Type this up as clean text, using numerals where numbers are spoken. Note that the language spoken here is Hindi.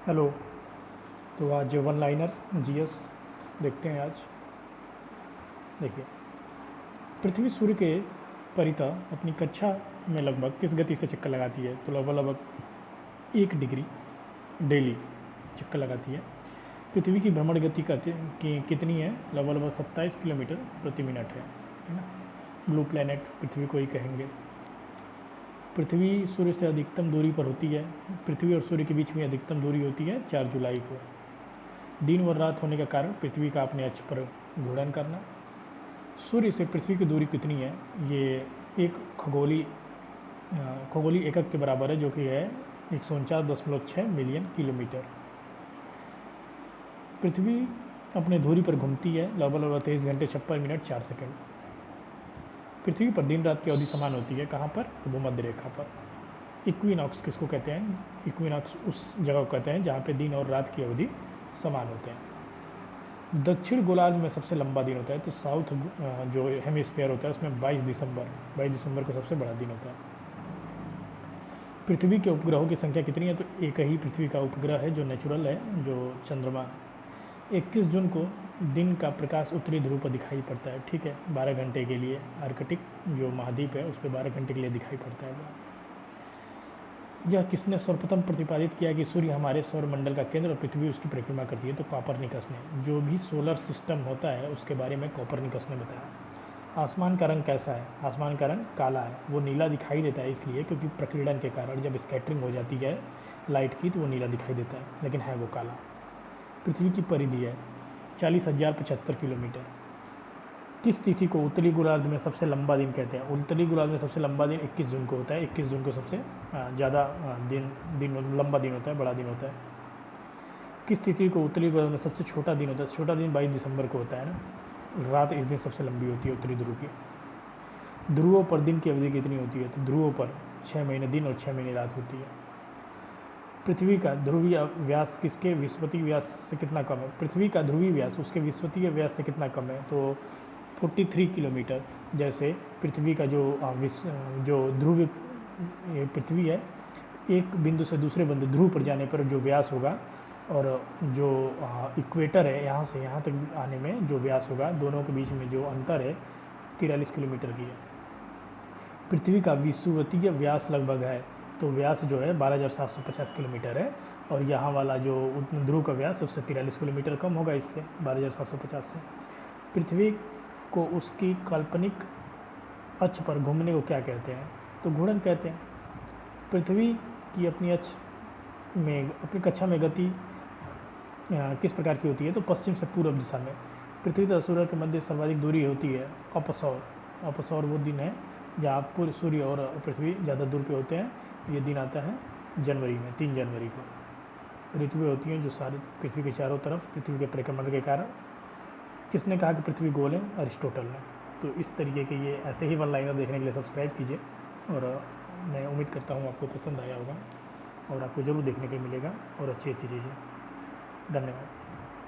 हेलो। तो आज वन लाइनर जीएस देखते हैं। आज देखिए, पृथ्वी सूर्य के परितः अपनी कक्षा में लगभग किस गति से चक्कर लगाती है? तो लगभग 1 डिग्री डेली चक्कर लगाती है। पृथ्वी की भ्रमण गति कितनी है? लगभग 27 किलोमीटर प्रति मिनट है ना। ब्लू प्लैनेट पृथ्वी को ही कहेंगे। पृथ्वी सूर्य से अधिकतम दूरी पर होती है। पृथ्वी और सूर्य के बीच में अधिकतम दूरी होती है 4 जुलाई को। दिन और रात होने का कारण पृथ्वी का अपने अक्ष पर घूर्णन करना। सूर्य से पृथ्वी की दूरी कितनी है? ये एक खगोलीय एकक के बराबर है, जो कि है 149.6 मिलियन किलोमीटर। पृथ्वी अपने धुरी पर घूमती है लगभग 23 घंटे 56 मिनट 4 सेकंड। पृथ्वी पर दिन रात की अवधि समान होती है। कहाँ पर? तो भूमध्य रेखा पर। इक्विनॉक्स किसको कहते हैं? इक्विनॉक्स उस जगह को कहते हैं जहाँ पे दिन और रात की अवधि समान होते हैं। दक्षिण गोलार्ध में सबसे लंबा दिन होता है, तो साउथ जो हेमिस्फीयर होता है उसमें 22 दिसंबर को सबसे बड़ा दिन होता है। पृथ्वी के उपग्रहों की संख्या कितनी है? तो एक ही पृथ्वी का उपग्रह है जो नेचुरल है, जो चंद्रमा। 21 जून को दिन का प्रकाश उत्तरी ध्रुव पर दिखाई पड़ता है, ठीक है, 12 घंटे के लिए। आर्कटिक जो महाद्वीप है उस पर 12 घंटे के लिए दिखाई पड़ता है। यह किसने सर्वप्रथम प्रतिपादित किया कि सूर्य हमारे सौरमंडल का केंद्र और पृथ्वी उसकी परिक्रमा करती है? तो कॉपरनिकस ने। जो भी सोलर सिस्टम होता है उसके बारे में कॉपरनिकस ने बताया। आसमान का रंग कैसा है? आसमान का रंग काला है। वो नीला दिखाई देता है इसलिए क्योंकि प्रकीर्णन के कारण जब स्कैटरिंग हो जाती है लाइट की तो वो नीला दिखाई देता है, लेकिन है वो काला। पृथ्वी की परिधि है 40,075 किलोमीटर। किस तिथि को उत्तरी गोलार्ध में सबसे लंबा दिन कहते हैं? उत्तरी गोलार्ध में सबसे लंबा दिन 21 जून को होता है। 21 जून को सबसे ज़्यादा दिन लंबा दिन होता है, बड़ा दिन होता है। किस तिथि को उत्तरी गोलार्ध में सबसे छोटा दिन होता है? छोटा दिन 22 दिसंबर को होता है ना। रात इस दिन सबसे लंबी होती है उत्तरी ध्रुव की। ध्रुवों पर दिन की अवधि कितनी होती है? तो ध्रुवों पर 6 महीने दिन और 6 महीने रात होती है। पृथ्वी का ध्रुवीय व्यास किसके विश्वतीय व्यास से कितना कम है? पृथ्वी का ध्रुवीय व्यास उसके विश्वतीय व्यास से कितना कम है? तो 43 किलोमीटर। जैसे पृथ्वी का जो ध्रुव पृथ्वी है, एक बिंदु से दूसरे बिंदु ध्रुव पर जाने पर जो व्यास होगा और जो इक्वेटर है यहाँ से यहाँ तक आने में जो व्यास होगा, दोनों के बीच में जो अंतर है 43 किलोमीटर की है। पृथ्वी का विषुवतीय व्यास लगभग है, तो व्यास जो है 12,750 किलोमीटर है, और यहाँ वाला जो ध्रुव का व्यास है उससे 43 किलोमीटर कम होगा, इससे 12,750 से। पृथ्वी को उसकी काल्पनिक अक्ष पर घूमने को क्या कहते हैं? तो घूर्णन कहते हैं। पृथ्वी की अपनी अक्ष में, अपनी कक्षा में गति किस प्रकार की होती है? तो पश्चिम से पूर्व दिशा में। पृथ्वी तथा सूर्य के मध्य सर्वाधिक दूरी होती है अपसौर। अपसौर वो दिन है जहाँ पूरे सूर्य और पृथ्वी ज़्यादा दूर पे होते हैं। ये दिन आता है जनवरी में, 3 जनवरी को। ऋतुएं होती हैं जो सारी पृथ्वी के चारों तरफ पृथ्वी के परिक्रमण के कारण। किसने कहा कि पृथ्वी गोल है? अरिस्टोटल ने। तो इस तरीके के ये ऐसे ही वन लाइनर देखने के लिए सब्सक्राइब कीजिए, और मैं उम्मीद करता हूँ आपको पसंद आया होगा और आपको ज़रूर देखने को मिलेगा और अच्छी अच्छी चीज़ें। धन्यवाद।